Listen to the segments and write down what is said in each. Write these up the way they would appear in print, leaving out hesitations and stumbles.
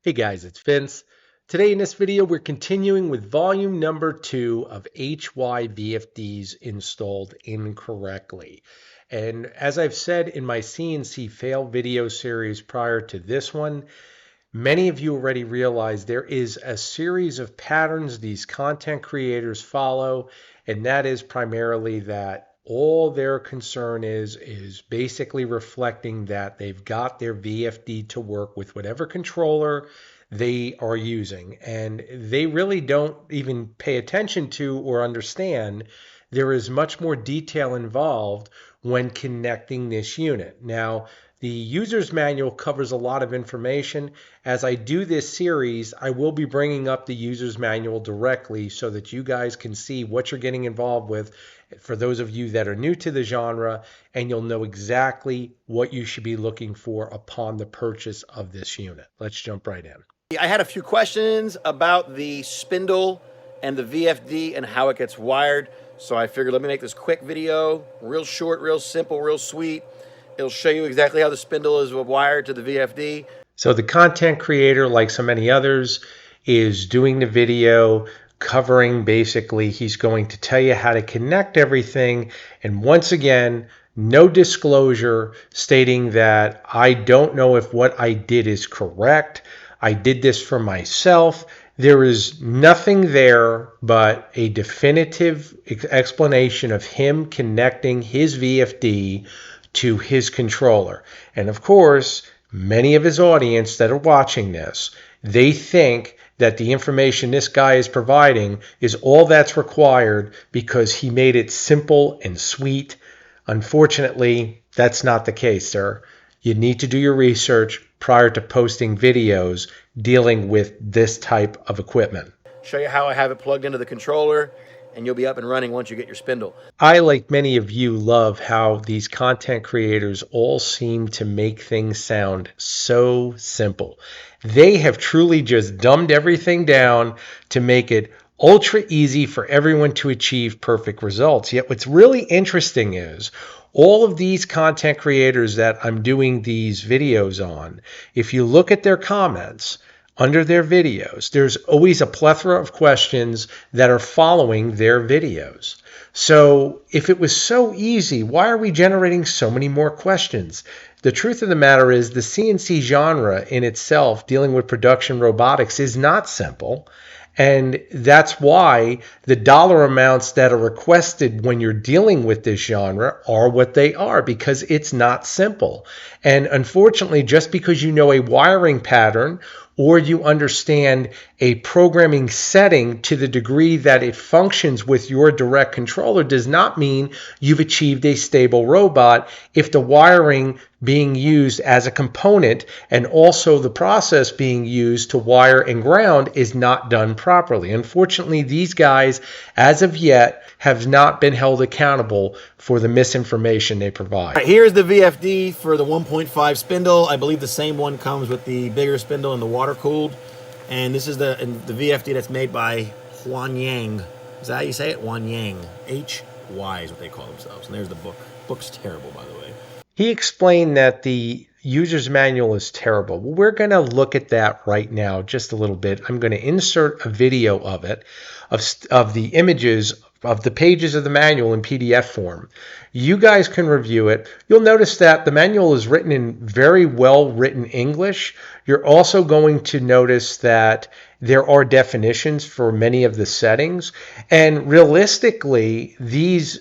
Hey guys, it's Vince. Today in this video, we're continuing with volume number 2 of HY VFDs installed incorrectly. And as I've said in my CNC fail video series prior to this one, many of you already realize there is a series of patterns these content creators follow, and that is primarily that all their concern is basically reflecting that they've got their VFD to work with whatever controller they are using. And they really don't even pay attention to or understand there is much more detail involved when connecting this unit. Now, the user's manual covers a lot of information. As I do this series, I will be bringing up the user's manual directly so that you guys can see what you're getting involved with for those of you that are new to the genre, and you'll know exactly what you should be looking for upon the purchase of this unit. Let's jump right in. I had a few questions about the spindle and the VFD and how it gets wired. So I figured let me make this quick video, real short, real simple, real sweet. It'll show you exactly how the spindle is wired to the VFD. So the content creator, like so many others, is doing the video covering basically, he's going to tell you how to connect everything. And once again, no disclosure stating that I don't know if what I did is correct. I did this for myself. There is nothing there but a definitive explanation of him connecting his VFD to his controller. And of course, many of his audience that are watching this, they think that the information this guy is providing is all that's required because he made it simple and sweet. Unfortunately, that's not the case, sir. You need to do your research prior to posting videos dealing with this type of equipment. Show you how I have it plugged into the controller, and you'll be up and running once you get your spindle. I, like many of you, love how these content creators all seem to make things sound so simple. They have truly just dumbed everything down to make it ultra easy for everyone to achieve perfect results. Yet what's really interesting is all of these content creators that I'm doing these videos on, if you look at their comments under their videos, there's always a plethora of questions that are following their videos. So if it was so easy, why are we generating so many more questions? The truth of the matter is the CNC genre in itself, dealing with production robotics, is not simple. And that's why the dollar amounts that are requested when you're dealing with this genre are what they are, because it's not simple. And unfortunately, just because you know a wiring pattern or you understand a programming setting to the degree that it functions with your direct controller does not mean you've achieved a stable robot if the wiring being used as a component and also the process being used to wire and ground is not done properly. Unfortunately, these guys, as of yet, have not been held accountable for the misinformation they provide. Right, here's the VFD for the 1.5 spindle. I believe the same one comes with the bigger spindle and the water-cooled. And this is the VFD that's made by Huanyang. Is that how you say it? Huanyang. HY is what they call themselves. And there's the book. Book's terrible, by the way. He explained that the user's manual is terrible. Well, we're going to look at that right now just a little bit. I'm going to insert a video of it, of the images of the pages of the manual in PDF form. You guys can review it. You'll notice that the manual is written in very well written English. You're also going to notice that there are definitions for many of the settings. And realistically, these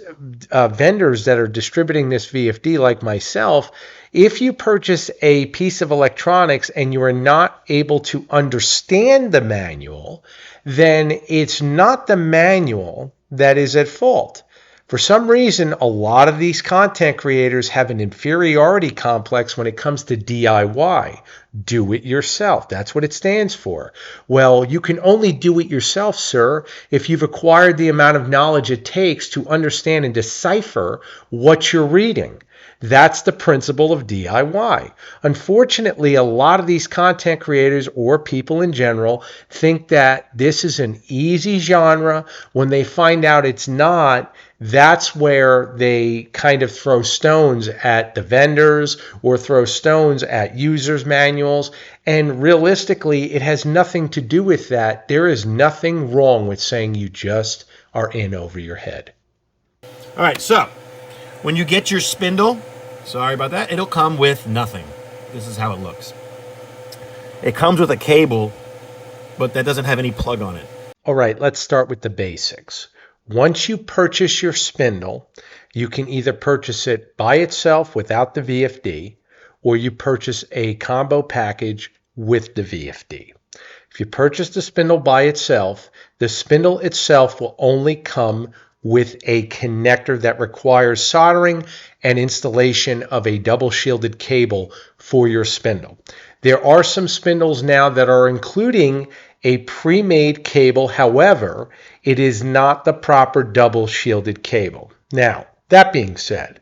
vendors that are distributing this VFD, like myself, if you purchase a piece of electronics and you are not able to understand the manual, then it's not the manual that is at fault. For some reason, a lot of these content creators have an inferiority complex when it comes to DIY. Do it yourself. That's what it stands for. Well, you can only do it yourself, sir, if you've acquired the amount of knowledge it takes to understand and decipher what you're reading. That's the principle of DIY. Unfortunately, a lot of these content creators or people in general think that this is an easy genre. When they find out it's not, that's where they kind of throw stones at the vendors or throw stones at users' manuals. And realistically, it has nothing to do with that. There is nothing wrong with saying you just are in over your head. All right, so when you get your spindle, sorry about that, it'll come with nothing. This is how it looks. It comes with a cable, but that doesn't have any plug on it. All right, let's start with the basics. Once you purchase your spindle, you can either purchase it by itself without the VFD, or you purchase a combo package with the VFD. If you purchase the spindle by itself, the spindle itself will only come with a connector that requires soldering and installation of a double shielded cable for your spindle. There are some spindles now that are including a pre-made cable. However, it is not the proper double shielded cable. Now, that being said,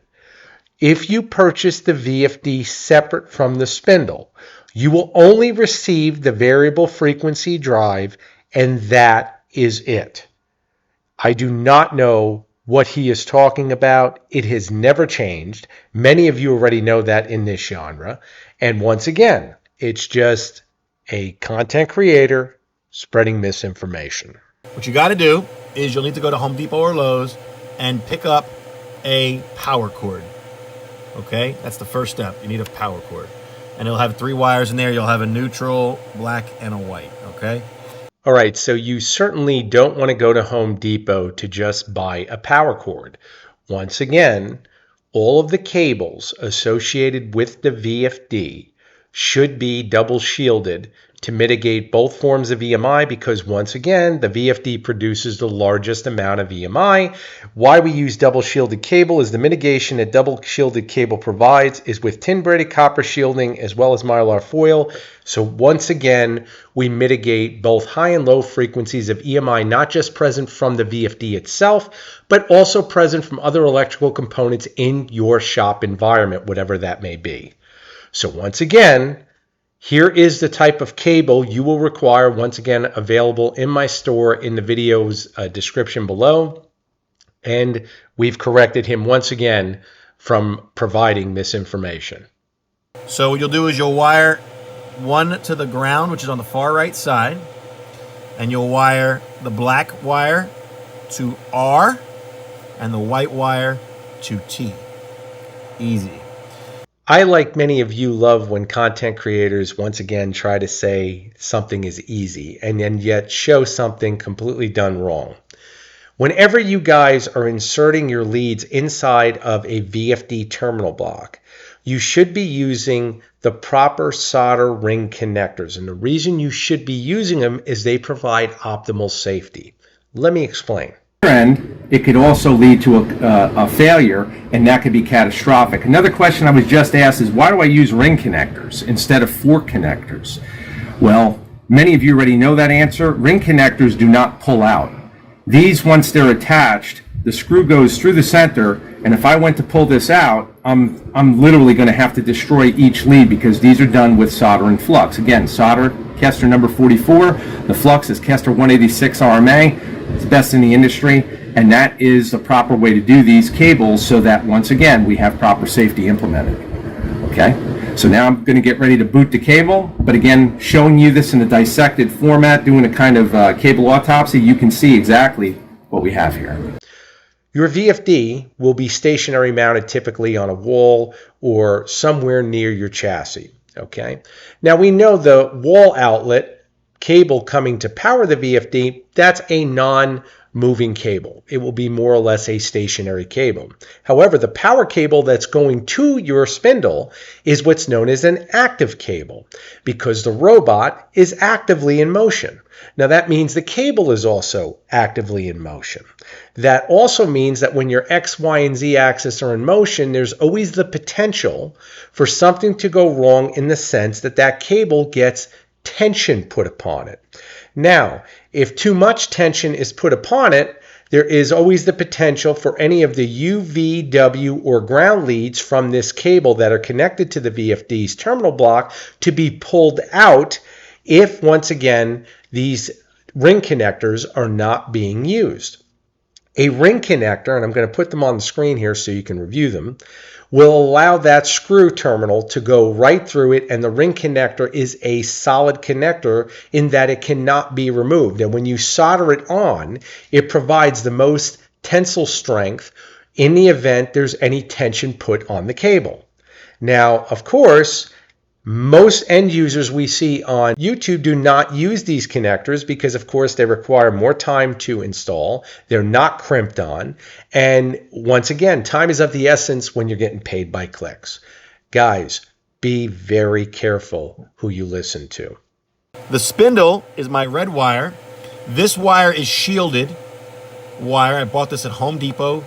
if you purchase the VFD separate from the spindle, you will only receive the variable frequency drive, and that is it. I do not know what he is talking about. It has never changed. Many of you already know that in this genre. And once again, it's just a content creator spreading misinformation. What you got to do is you'll need to go to Home Depot or Lowe's and pick up a power cord. Okay, that's the first step. You need a power cord. And it'll have 3 wires in there. You'll have a neutral, black, and a white. Okay? All right, so you certainly don't want to go to Home Depot to just buy a power cord. Once again, all of the cables associated with the VFD should be double shielded to mitigate both forms of EMI, because once again, the VFD produces the largest amount of EMI. Why we use double shielded cable is the mitigation that double shielded cable provides is with tin braided copper shielding as well as mylar foil. So once again, we mitigate both high and low frequencies of EMI, not just present from the VFD itself, but also present from other electrical components in your shop environment, whatever that may be. So once again, here is the type of cable you will require, once again, available in my store in the video's description below. And we've corrected him once again from providing misinformation. So what you'll do is you'll wire one to the ground, which is on the far right side, and you'll wire the black wire to R and the white wire to T. Easy. I, like many of you, love when content creators once again try to say something is easy and then yet show something completely done wrong. Whenever you guys are inserting your leads inside of a VFD terminal block, you should be using the proper solder ring connectors. And the reason you should be using them is they provide optimal safety. Let me explain. End, it could also lead to a failure, and that could be catastrophic. Another question I was just asked is, why do I use ring connectors instead of fork connectors? Well, many of you already know that answer. Ring connectors do not pull out. These, once they're attached, the screw goes through the center, and if I went to pull this out, I'm literally going to have to destroy each lead, because these are done with solder and flux. Again, solder, Kester number 44. The flux is Kester 186 RMA. It's best in the industry, and that is the proper way to do these cables so that, once again, we have proper safety implemented. Okay, so now I'm going to get ready to boot the cable, but again, showing you this in a dissected format, doing a kind of cable autopsy, you can see exactly what we have here. Your VFD will be stationary mounted typically on a wall or somewhere near your chassis. Okay, now we know the wall outlet cable coming to power the VFD, that's a non-moving cable. It will be more or less a stationary cable. However, the power cable that's going to your spindle is what's known as an active cable, because the robot is actively in motion. Now that means the cable is also actively in motion. That also means that when your X, Y, and Z axis are in motion, there's always the potential for something to go wrong, in the sense that that cable gets tension put upon it. Now, if too much tension is put upon it, there is always the potential for any of the UVW or ground leads from this cable that are connected to the VFD's terminal block to be pulled out if, once again, these ring connectors are not being used. A ring connector, and I'm going to put them on the screen here so you can review them, will allow that screw terminal to go right through it, and the ring connector is a solid connector in that it cannot be removed. And when you solder it on, it provides the most tensile strength in the event there's any tension put on the cable. Now, of course, most end users we see on YouTube do not use these connectors because, of course, they require more time to install. They're not crimped on. And once again, time is of the essence when you're getting paid by clicks. Guys, be very careful who you listen to. The spindle is my red wire. This wire is shielded wire. I bought this at Home Depot.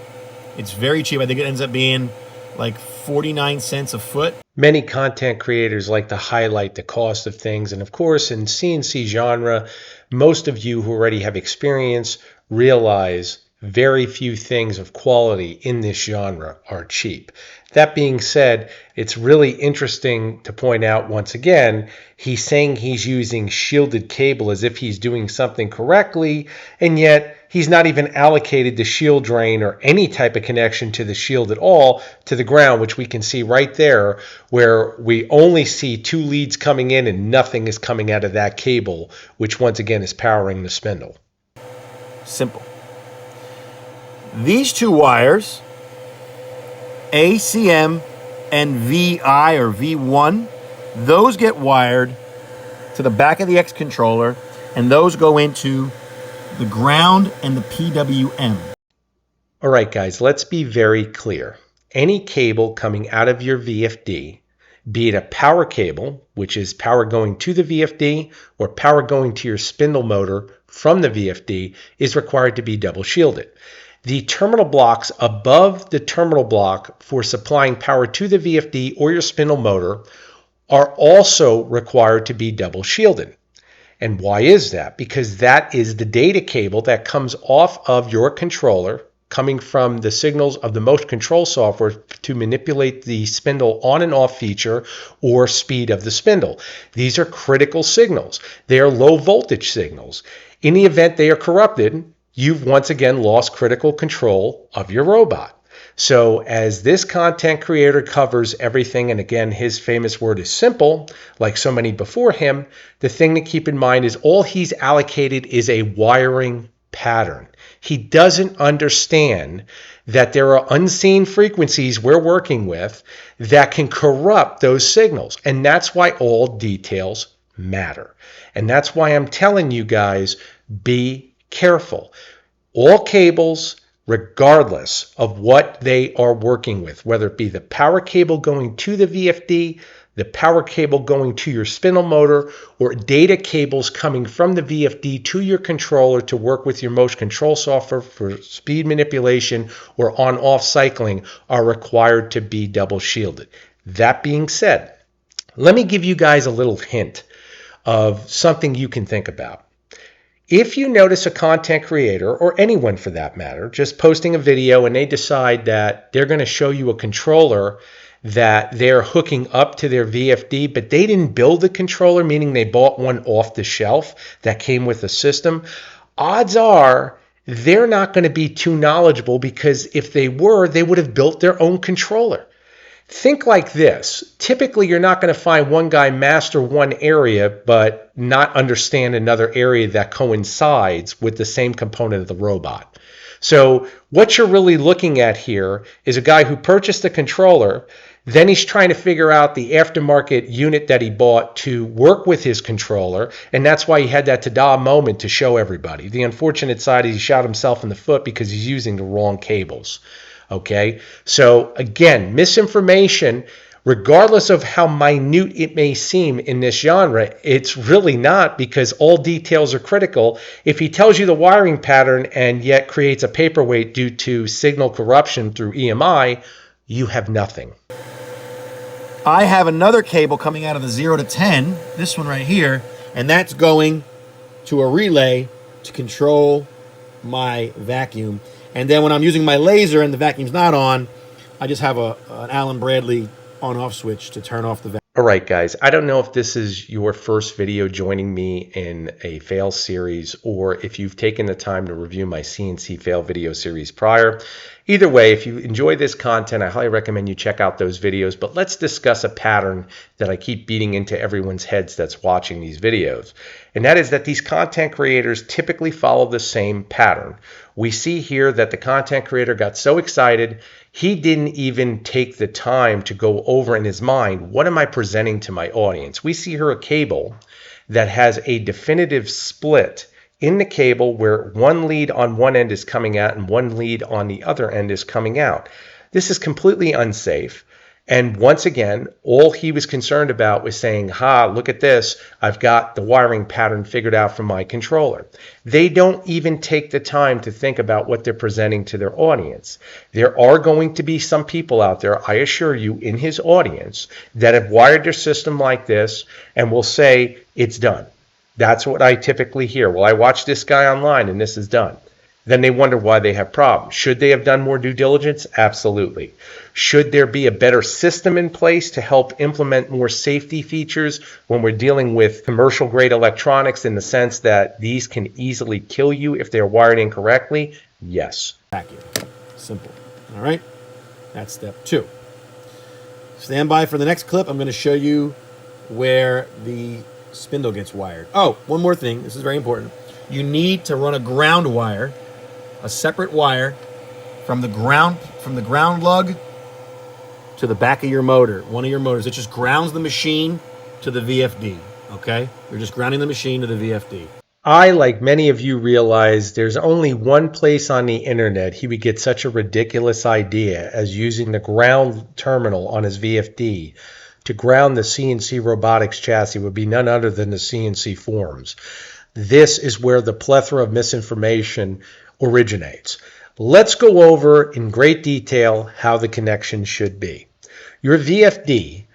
It's very cheap. I think it ends up being like 49 cents a foot. Many content creators like to highlight the cost of things. And of course, in CNC genre, most of you who already have experience realize very few things of quality in this genre are cheap. That being said, it's really interesting to point out once again, he's saying he's using shielded cable as if he's doing something correctly, and yet he's not even allocated the shield drain or any type of connection to the shield at all to the ground, which we can see right there where we only see 2 leads coming in and nothing is coming out of that cable, which once again is powering the spindle. Simple. These 2 wires, ACM and VI or V1, those get wired to the back of the X controller, and those go into the ground and the PWM. All right, guys, let's be very clear. Any cable coming out of your VFD, be it a power cable, which is power going to the VFD, or power going to your spindle motor from the VFD, is required to be double shielded. The terminal blocks above the terminal block for supplying power to the VFD or your spindle motor are also required to be double shielded. And why is that? Because that is the data cable that comes off of your controller, coming from the signals of the motion control software to manipulate the spindle on and off feature or speed of the spindle. These are critical signals. They are low voltage signals. In the event they are corrupted, you've once again lost critical control of your robot. So as this content creator covers everything, and again, his famous word is simple, like so many before him, the thing to keep in mind is all he's allocated is a wiring pattern. He doesn't understand that there are unseen frequencies we're working with that can corrupt those signals. And that's why all details matter. And that's why I'm telling you guys, be careful. All cables, regardless of what they are working with, whether it be the power cable going to the VFD, the power cable going to your spindle motor, or data cables coming from the VFD to your controller to work with your motion control software for speed manipulation or on-off cycling, are required to be double shielded. That being said, let me give you guys a little hint of something you can think about. If you notice a content creator, or anyone for that matter, just posting a video and they decide that they're going to show you a controller that they're hooking up to their VFD, but they didn't build the controller, meaning they bought one off the shelf that came with the system, odds are they're not going to be too knowledgeable, because if they were, they would have built their own controller. Think like this. Typically, you're not going to find one guy master one area but not understand another area that coincides with the same component of the robot. So what you're really looking at here is a guy who purchased a controller, then he's trying to figure out the aftermarket unit that he bought to work with his controller, and that's why he had that ta-da moment to show everybody. The unfortunate side is he shot himself in the foot because he's using the wrong cables. Okay, so again, misinformation, regardless of how minute it may seem in this genre, it's really not, because all details are critical. If he tells you the wiring pattern and yet creates a paperweight due to signal corruption through EMI, you have nothing. I have another cable coming out of the 0 to 10, this one right here, and that's going to a relay to control my vacuum. And then when I'm using my laser and the vacuum's not on, I just have an Allen Bradley on-off switch to turn off the vacuum. All right, guys, I don't know if this is your first video joining me in a fail series or if you've taken the time to review my CNC fail video series prior. Either way, if you enjoy this content, I highly recommend you check out those videos. But let's discuss a pattern that I keep beating into everyone's heads that's watching these videos. And that is that these content creators typically follow the same pattern. We see here that the content creator got so excited, he didn't even take the time to go over in his mind, what am I presenting to my audience? We see here a cable that has a definitive split in the cable where one lead on one end is coming out and one lead on the other end is coming out. This is completely unsafe. And once again, all he was concerned about was saying, look at this. I've got the wiring pattern figured out from my controller. They don't even take the time to think about what they're presenting to their audience. There are going to be some people out there, I assure you, in his audience that have wired their system like this and will say, it's done. That's what I typically hear. Well, I watched this guy online and this is done. Then they wonder why they have problems. Should they have done more due diligence? Absolutely. Should there be a better system in place to help implement more safety features when we're dealing with commercial grade electronics in the sense that these can easily kill you if they're wired incorrectly? Yes. Vacuum. Simple. All right. That's step 2. Stand by for the next clip. I'm going to show you where the spindle gets wired. Oh, one more thing. This is very important. You need to run a ground wire, a separate wire from the ground lug to the back of your motor, one of your motors. It just grounds the machine to the VFD, okay? You're just grounding the machine to the VFD. I, like many of you, realize there's only one place on the internet he would get such a ridiculous idea as using the ground terminal on his VFD to ground the CNC robotics chassis would be none other than the CNC forums. This is where the plethora of misinformation originates. Let's go over in great detail how the connection should be. Your VFD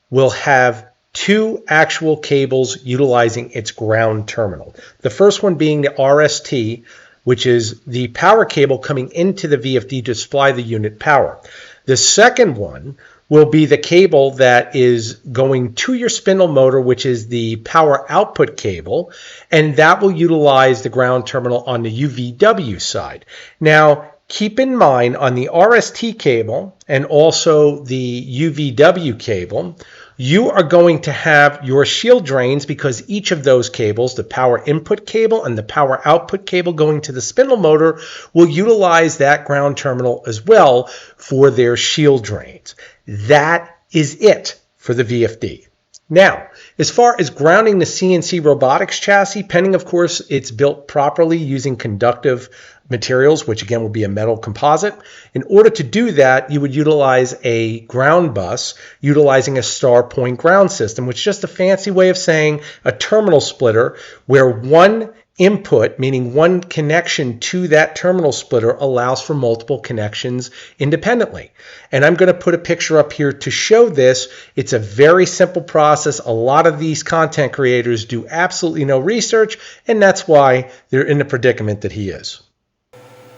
will have 2 actual cables utilizing its ground terminal. The first one being the RST, which is the power cable coming into the VFD to supply the unit power. The second one will be the cable that is going to your spindle motor, which is the power output cable, and that will utilize the ground terminal on the UVW side. Now, keep in mind on the RST cable and also the UVW cable, you are going to have your shield drains because each of those cables, the power input cable and the power output cable going to the spindle motor, will utilize that ground terminal as well for their shield drains. That is it for the VFD. Now, as far as grounding the CNC robotics chassis, pending, of course, it's built properly using conductive materials, which again will be a metal composite. In order to do that, you would utilize a ground bus utilizing a star point ground system, which is just a fancy way of saying a terminal splitter where one input, meaning one connection to that terminal splitter, allows for multiple connections independently. And I'm going to put a picture up here to show this. It's a very simple process. A lot of these content creators do absolutely no research, and that's why they're in the predicament that he is.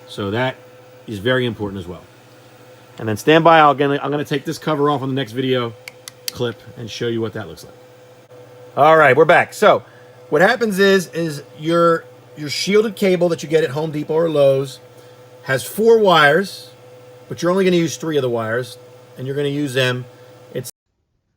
So that is very important as well. And then stand by. I'm going to take this cover off on the next video clip and show you what that looks like. All right, we're back. So what happens is your shielded cable that you get at Home Depot or Lowe's has 4 wires, but you're only going to use 3 of the wires, and you're going to use them.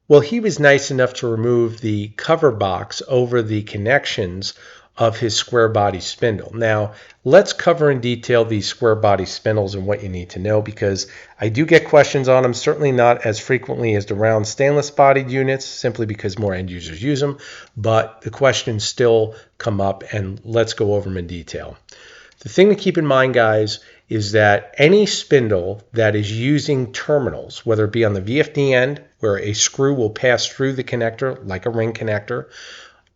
Well, he was nice enough to remove the cover box over the connections of his square body spindle. Now, let's cover in detail these square body spindles and what you need to know, because I do get questions on them, certainly not as frequently as the round stainless bodied units, simply because more end users use them, but the questions still come up, and let's go over them in detail. The thing to keep in mind, guys, is that any spindle that is using terminals, whether it be on the VFD end, where a screw will pass through the connector like a ring connector,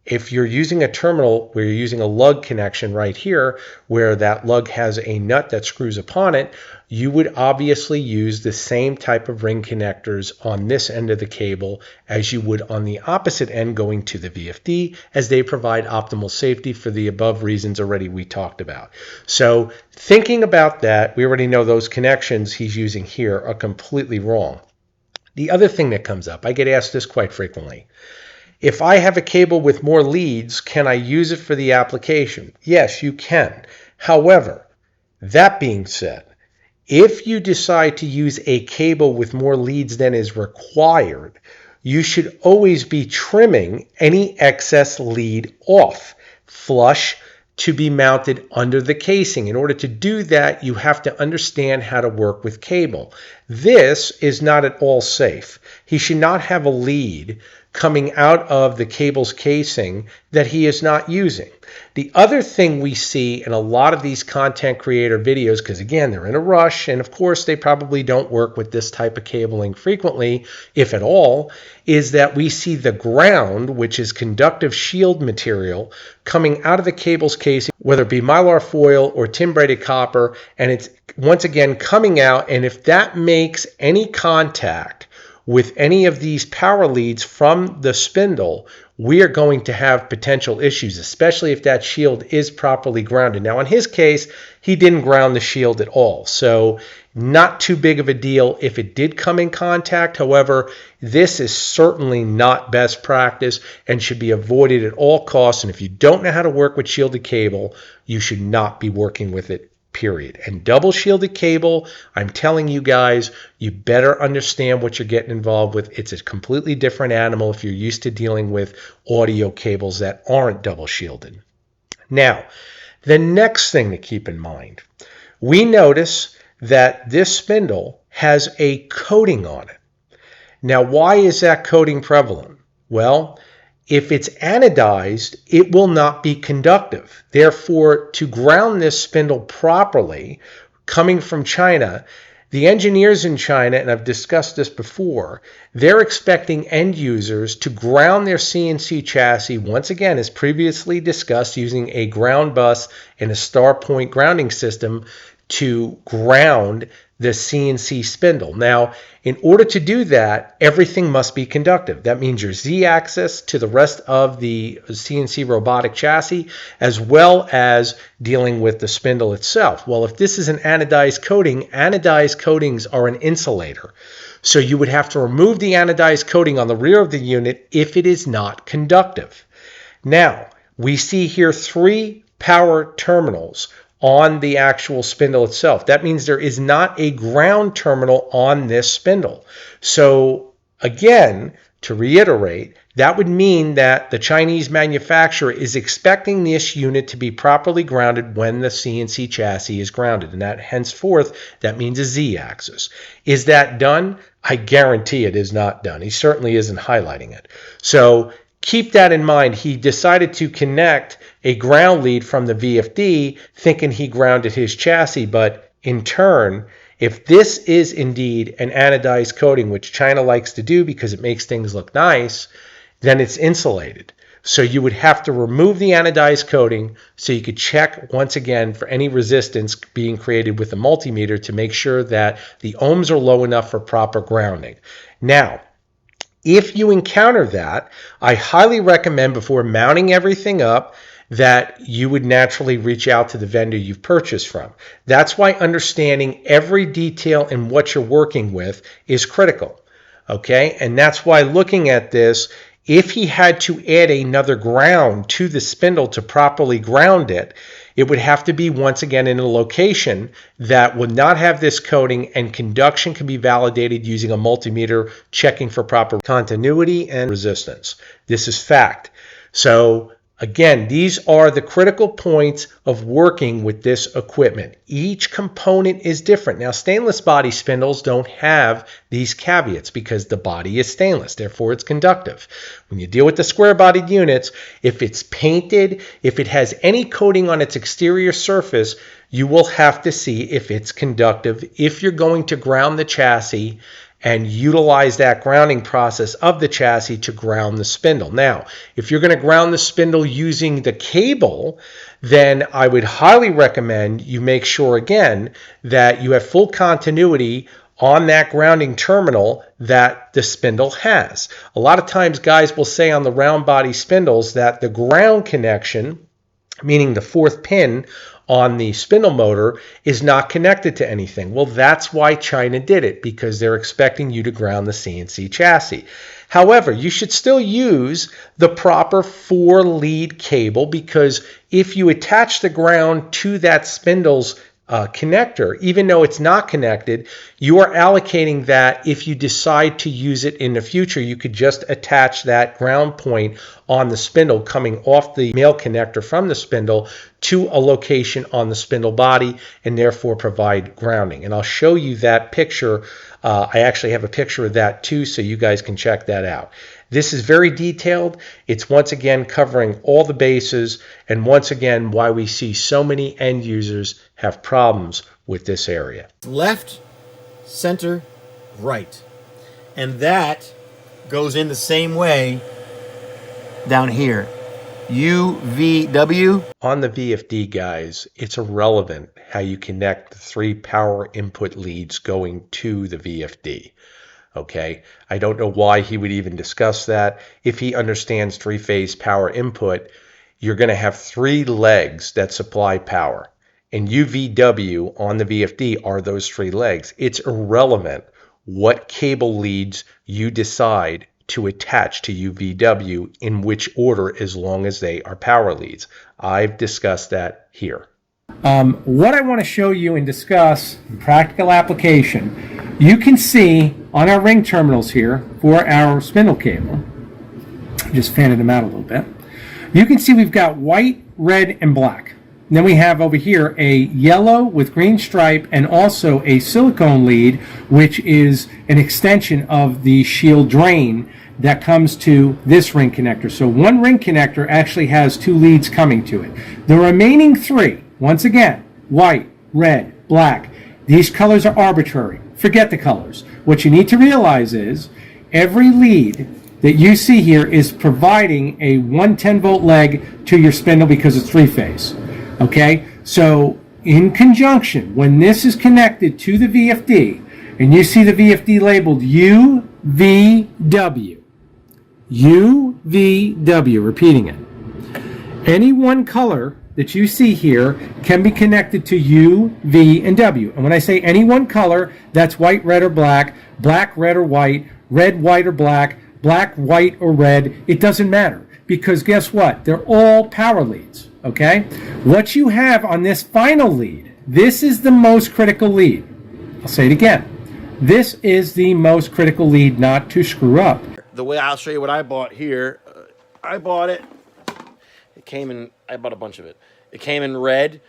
If you're using a terminal where you're using a lug connection right here, where that lug has a nut that screws upon it, you would obviously use the same type of ring connectors on this end of the cable as you would on the opposite end going to the VFD, as they provide optimal safety for the above reasons already we talked about. So thinking about that, we already know those connections he's using here are completely wrong. The other thing that comes up, I get asked this quite frequently. If I have a cable with more leads, can I use it for the application? Yes, you can. However, that being said, if you decide to use a cable with more leads than is required, you should always be trimming any excess lead off, flush, to be mounted under the casing. In order to do that, you have to understand how to work with cable. This is not at all safe. He should not have a lead coming out of the cable's casing that he is not using. The other thing we see in a lot of these content creator videos, because again, they're in a rush, and of course they probably don't work with this type of cabling frequently, if at all, is that we see the ground, which is conductive shield material, coming out of the cable's casing, whether it be mylar foil or tin braided copper, and it's once again coming out, and if that makes any contact with any of these power leads from the spindle, we are going to have potential issues, especially if that shield is properly grounded. Now, in his case, he didn't ground the shield at all, so not too big of a deal if it did come in contact. However, this is certainly not best practice and should be avoided at all costs. And if you don't know how to work with shielded cable, you should not be working with it, period. And double shielded cable, I'm telling you guys, you better understand what you're getting involved with. It's a completely different animal if you're used to dealing with audio cables that aren't double shielded. Now, the next thing to keep in mind, we notice that this spindle has a coating on it. Now, why is that coating prevalent? Well, if it's anodized, it will not be conductive. Therefore, to ground this spindle properly, coming from China, the engineers in China, and I've discussed this before, they're expecting end users to ground their CNC chassis, once again, as previously discussed, using a ground bus and a star point grounding system to ground the CNC spindle. Now, in order to do that, everything must be conductive. That means your Z-axis to the rest of the CNC robotic chassis, as well as dealing with the spindle itself. Well, if this is an anodized coatings are an insulator. So you would have to remove the anodized coating on the rear of the unit if it is not conductive. Now, we see here 3 power terminals on the actual spindle itself. That means there is not a ground terminal on this spindle. So again, to reiterate, that would mean that the Chinese manufacturer is expecting this unit to be properly grounded when the CNC chassis is grounded, and that henceforth, that means a Z-axis. Is that done? I guarantee it is not done. He certainly isn't highlighting it. So keep that in mind. He decided to connect a ground lead from the VFD thinking he grounded his chassis, but in turn, if this is indeed an anodized coating, which China likes to do because it makes things look nice, then it's insulated. So you would have to remove the anodized coating so you could check once again for any resistance being created with a multimeter to make sure that the ohms are low enough for proper grounding. Now, if you encounter that, I highly recommend before mounting everything up that you would naturally reach out to the vendor you've purchased from. That's why understanding every detail in what you're working with is critical. Okay, and that's why looking at this, if he had to add another ground to the spindle to properly ground it, it would have to be once again in a location that would not have this coating, and conduction can be validated using a multimeter checking for proper continuity and resistance. This is fact. So again, these are the critical points of working with this equipment. Each component is different. Now, stainless body spindles don't have these caveats because the body is stainless, therefore it's conductive. When you deal with the square-bodied units, if it's painted, if it has any coating on its exterior surface, you will have to see if it's conductive if you're going to ground the chassis and utilize that grounding process of the chassis to ground the spindle. Now, if you're going to ground the spindle using the cable, then I would highly recommend you make sure again that you have full continuity on that grounding terminal that the spindle has. A lot of times guys will say on the round body spindles that the ground connection, meaning the fourth pin on the spindle motor, is not connected to anything. Well, that's why China did it, because they're expecting you to ground the CNC chassis. However, you should still use the proper 4-lead cable, because if you attach the ground to that spindle's connector, even though it's not connected, you are allocating that. If you decide to use it in the future, you could just attach that ground point on the spindle coming off the male connector from the spindle to a location on the spindle body, and therefore provide grounding. And I'll show you that picture. I actually have a picture of that too, so you guys can check that out. This is very detailed. It's once again covering all the bases, and once again why we see so many end users have problems with this area. Left, center, right. And that goes in the same way down here. U, V, W. On the VFD, guys, it's irrelevant how you connect the 3 power input leads going to the VFD. Okay, I don't know why he would even discuss that. If he understands 3-phase power input, you're going to have 3 legs that supply power. And UVW on the VFD are those 3 legs. It's irrelevant what cable leads you decide to attach to UVW in which order, as long as they are power leads. I've discussed that here. What I want to show you and discuss in practical application, you can see on our ring terminals here for our spindle cable, just fanning them out a little bit, you can see we've got white, red, and black. And then we have over here a yellow with green stripe and also a silicone lead, which is an extension of the shield drain that comes to this ring connector. So one ring connector actually has 2 leads coming to it. The remaining 3, once again, white, red, black, these colors are arbitrary. Forget the colors. What you need to realize is every lead that you see here is providing a 110-volt leg to your spindle because it's 3-phase. Okay? So in conjunction, when this is connected to the VFD, and you see the VFD labeled UVW, UVW, repeating it, any one color that you see here can be connected to U, V, and W. And when I say any one color, that's white, red, or black, black, red, or white, red, white, or black, black, white, or red. It doesn't matter, because guess what? They're all power leads, okay? What you have on this final lead, this is the most critical lead. I'll say it again. This is the most critical lead not to screw up. The way I'll show you what I bought here, I bought it. It came in, I bought a bunch of it. It came in red.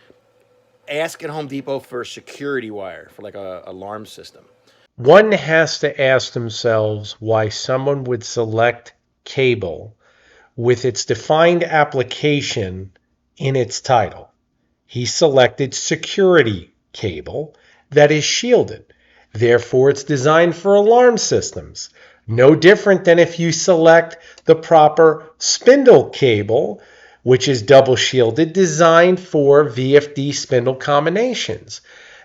Ask at Home Depot for a security wire, for like a alarm system. One has to ask themselves why someone would select cable with its defined application in its title. He selected security cable that is shielded. Therefore, it's designed for alarm systems. No different than if you select the proper spindle cable, which is double shielded, designed for VFD spindle combinations.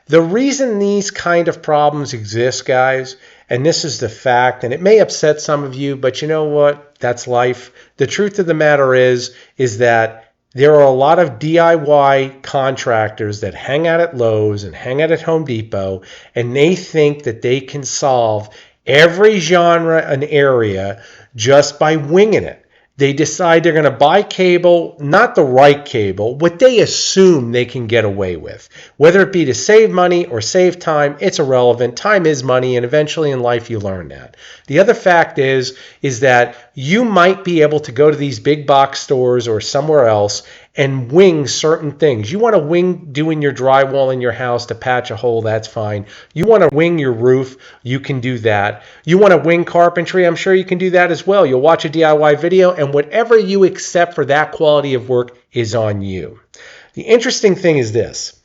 The reason these kind of problems exist, guys, and this is the fact, and it may upset some of you, but you know what? That's life. The truth of the matter is that there are a lot of DIY contractors that hang out at Lowe's and hang out at Home Depot, and they think that they can solve every genre and area just by winging it. They decide they're going to buy cable, not the right cable, what they assume they can get away with. Whether it be to save money or save time, it's irrelevant. Time is money, and eventually in life you learn that. The other fact is that you might be able to go to these big box stores or somewhere else and wing certain things. You want to wing doing your drywall in your house to patch a hole, that's fine. You want to wing your roof, you can do that. You want to wing carpentry, I'm sure you can do that as well. You'll watch a DIY video, and whatever you accept for that quality of work is on you. The interesting thing is this.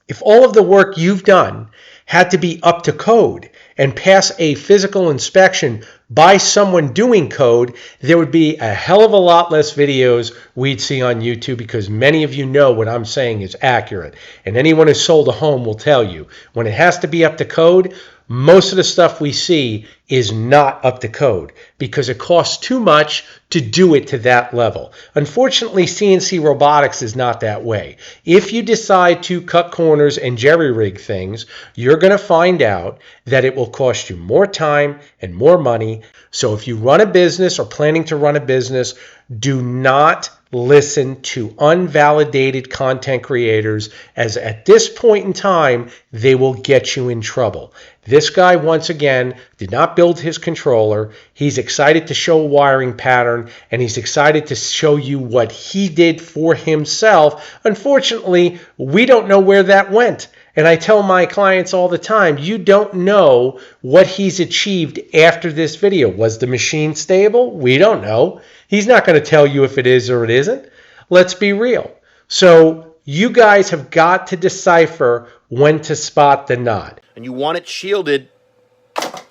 If all of the work you've done had to be up to code, and pass a physical inspection by someone doing code, there would be a hell of a lot less videos we'd see on YouTube, because many of you know what I'm saying is accurate. And anyone who's sold a home will tell you when it has to be up to code, most of the stuff we see is not up to code because it costs too much to do it to that level. Unfortunately, CNC robotics is not that way. If you decide to cut corners and jerry-rig things, you're going to find out that it will cost you more time and more money. So if you run a business or planning to run a business, do not listen to unvalidated content creators, as at this point in time, they will get you in trouble. This guy, once again, did not build his controller. He's excited to show a wiring pattern, and he's excited to show you what he did for himself. Unfortunately, we don't know where that went. And I tell my clients all the time, you don't know what he's achieved after this video. Was the machine stable? We don't know. He's not going to tell you if it is or it isn't. Let's be real. So you guys have got to decipher when to spot the knot. And you want it shielded,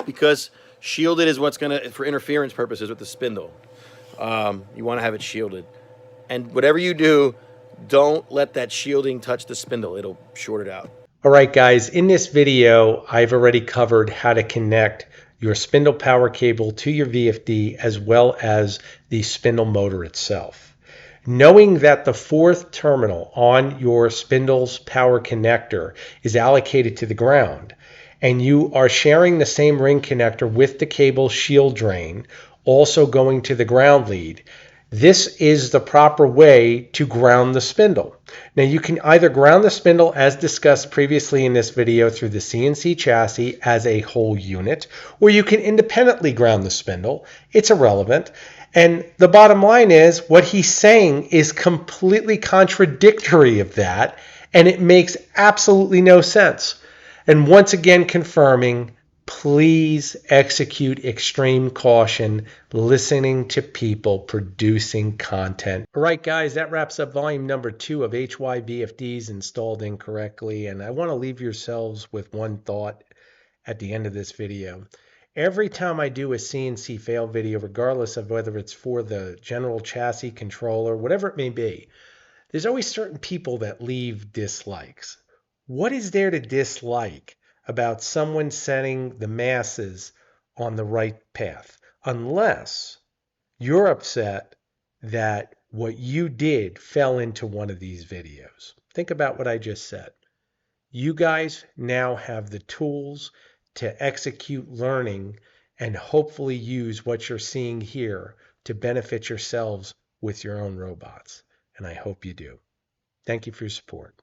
because shielded is what's going to, for interference purposes with the spindle. You want to have it shielded. And whatever you do, don't let that shielding touch the spindle. It'll short it out. All right, guys, in this video, I've already covered how to connect your spindle power cable to your VFD as well as the spindle motor itself. Knowing that the fourth terminal on your spindle's power connector is allocated to the ground, and you are sharing the same ring connector with the cable shield drain, also going to the ground lead, this is the proper way to ground the spindle. Now you can either ground the spindle as discussed previously in this video through the CNC chassis as a whole unit, or you can independently ground the spindle. It's irrelevant. And the bottom line is what he's saying is completely contradictory of that, and it makes absolutely no sense. And once again confirming, please execute extreme caution listening to people producing content. All right, guys, that wraps up volume number 2 of HY VFDs installed incorrectly. And I want to leave yourselves with one thought at the end of this video. Every time I do a CNC fail video, regardless of whether it's for the general chassis controller, whatever it may be, there's always certain people that leave dislikes. What is there to dislike about someone setting the masses on the right path, unless you're upset that what you did fell into one of these videos? Think about what I just said. You guys now have the tools to execute learning and hopefully use what you're seeing here to benefit yourselves with your own robots. And I hope you do. Thank you for your support.